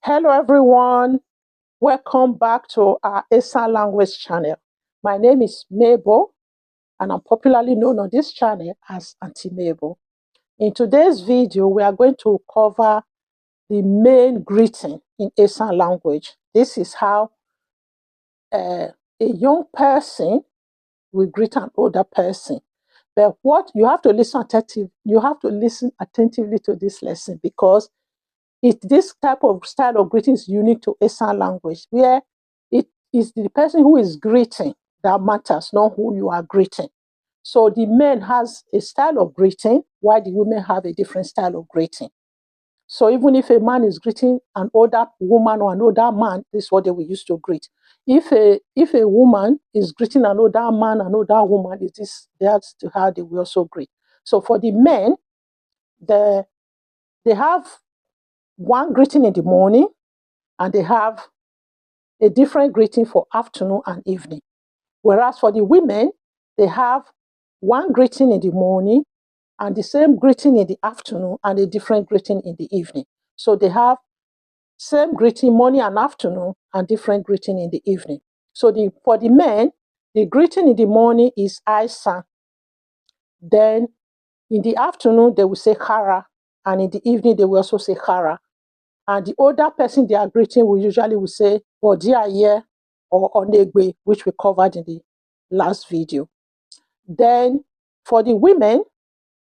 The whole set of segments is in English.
Hello everyone, welcome back to our Esan language channel. My name is Mabel and I'm popularly known on this channel as Auntie Mabel. In today's video, we are going to cover the main greeting in Esan language. This is how a young person will greet an older person. But what you have to listen attentively to this lesson because this type of style of greeting is unique to Esan language, where it is the person who is greeting that matters, not who you are greeting. So the men has a style of greeting, while the women have a different style of greeting. So even if a man is greeting an older woman or an older man, this is what they will use to greet. If a woman is greeting an older man, an older woman, that's how they will also greet. So for the men, they have one greeting in the morning, and they have a different greeting for afternoon and evening. Whereas for the women, they have one greeting in the morning and the same greeting in the afternoon and a different greeting in the evening. So they have same greeting morning and afternoon and different greeting in the evening. So for the men, the greeting in the morning is Esan. Then in the afternoon, they will say Kara, and in the evening, they will also say Kara. And the older person they are greeting will usually say Bodiaye or Onegbe, which we covered in the last video. Then for the women,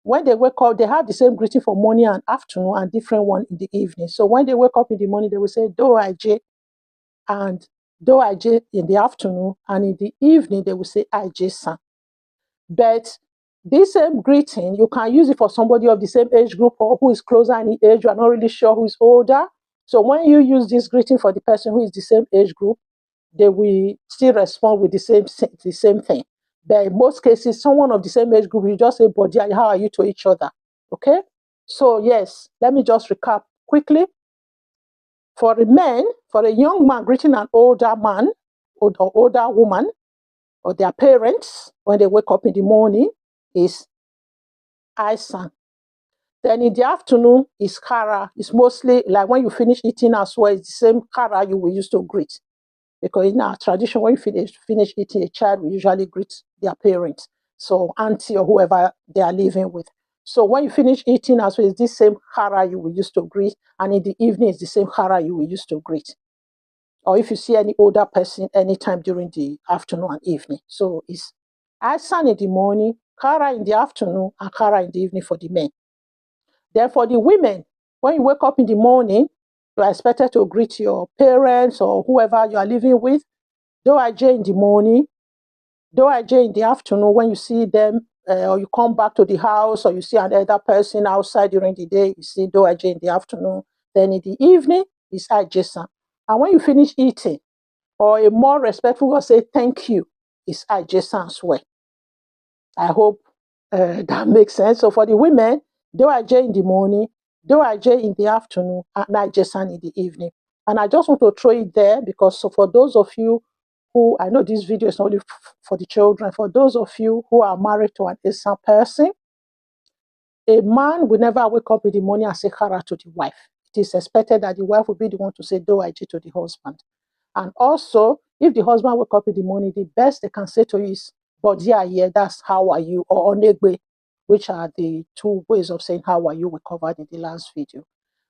when they wake up, they have the same greeting for morning and afternoon and different one in the evening. So when they wake up in the morning, they will say Doaje and Doaje in the afternoon, and in the evening, they will say Aje-san. But this same greeting, you can use it for somebody of the same age group or who is closer in age. You are not really sure who is older. So when you use this greeting for the person who is the same age group, they will still respond with the same thing. But in most cases, someone of the same age group, you just say, "Body, how are you?" to each other. Okay? So yes, let me just recap quickly. For a man, for a young man greeting an older man or older woman or their parents when they wake up in the morning is Esan. Then in the afternoon is Kara. It's mostly like when you finish eating as well, it's the same Kara you will use to greet. Because in our tradition, when you finish eating, a child will usually greet their parents. So auntie or whoever they are living with. So when you finish eating as well, it's this same Kara you will use to greet. And in the evening, it's the same Kara you will use to greet. Or if you see any older person anytime during the afternoon and evening. So it's Esan in the morning, Kara in the afternoon, and Kara in the evening for the men. Then for the women, when you wake up in the morning, you are expected to greet your parents or whoever you are living with. Doaje in the morning, Doaje in the afternoon when you see them, or you come back to the house or you see another person outside during the day, you see Doaje in the afternoon. Then in the evening, it's Aje-san. And when you finish eating, or a more respectful will say thank you, it's Aje-san as well. I hope that makes sense. So for the women, Doaje in the morning, Doaje in the afternoon, and Aje-san in the evening. And I just want to throw it there because for those of you who, I know this video is not only for the children, for those of you who are married to an Esan person, a man will never wake up in the morning and say Kara to the wife. It is expected that the wife will be the one to say Doaje to the husband. And also, if the husband wake up in the morning, the best they can say to you is Bodiaye, that's how are you, or Onegbe, which are the two ways of saying how are you we covered in the last video.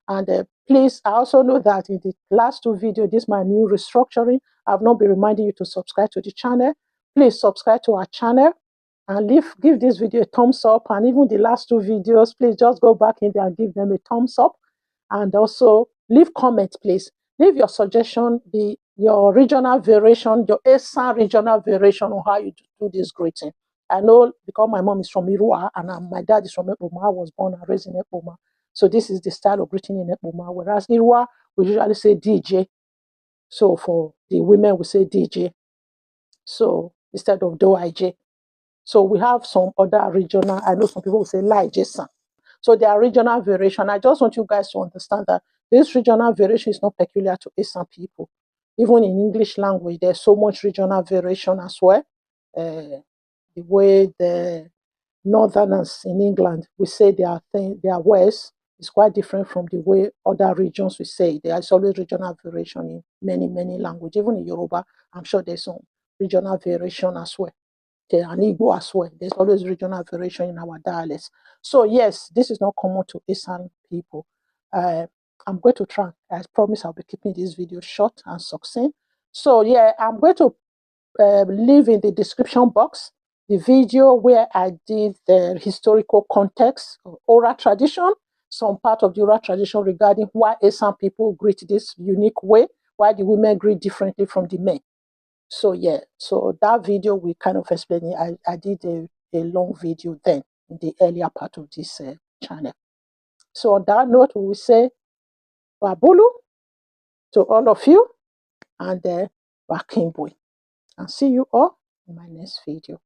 And please, I also know that in the last two videos, this is my new restructuring. I've not been reminding you to subscribe to the channel. Please subscribe to our channel and give this video a thumbs up. And even the last two videos, please just go back in there and give them a thumbs up. And also leave comments, please. Leave your suggestion, your regional variation, your Esan regional variation on how you do this greeting. I know because my mom is from Irua and my dad is from Ekpoma. I was born and raised in Ekpoma. So this is the style of greeting in Ekpoma. Whereas Irua, we usually say DJ. So for the women, we say DJ. So instead of Doaje. So we have some other regional, I know some people will say Lai-Jesan. So there are regional variation. I just want you guys to understand that this regional variation is not peculiar to Esan people. Even in English language, there's so much regional variation as well. The way the Northerners in England, we say their words It's quite different from the way other regions will say it. There is always regional variation in many, many languages. Even in Yoruba, I'm sure there's some regional variation as well. And Igbo as well. There's always regional variation in our dialects. So yes, this is not common to Esan people. I'm going to try. I promise I'll be keeping this video short and succinct. So yeah, I'm going to leave in the description box the video where I did the historical context of oral tradition, some part of the oral tradition regarding why Esan people greet this unique way, why the women greet differently from the men. So yeah, so that video will kind of explain it. I did a long video then in the earlier part of this channel. So on that note, we will say Babulu to all of you and Bakimboy. And see you all in my next video.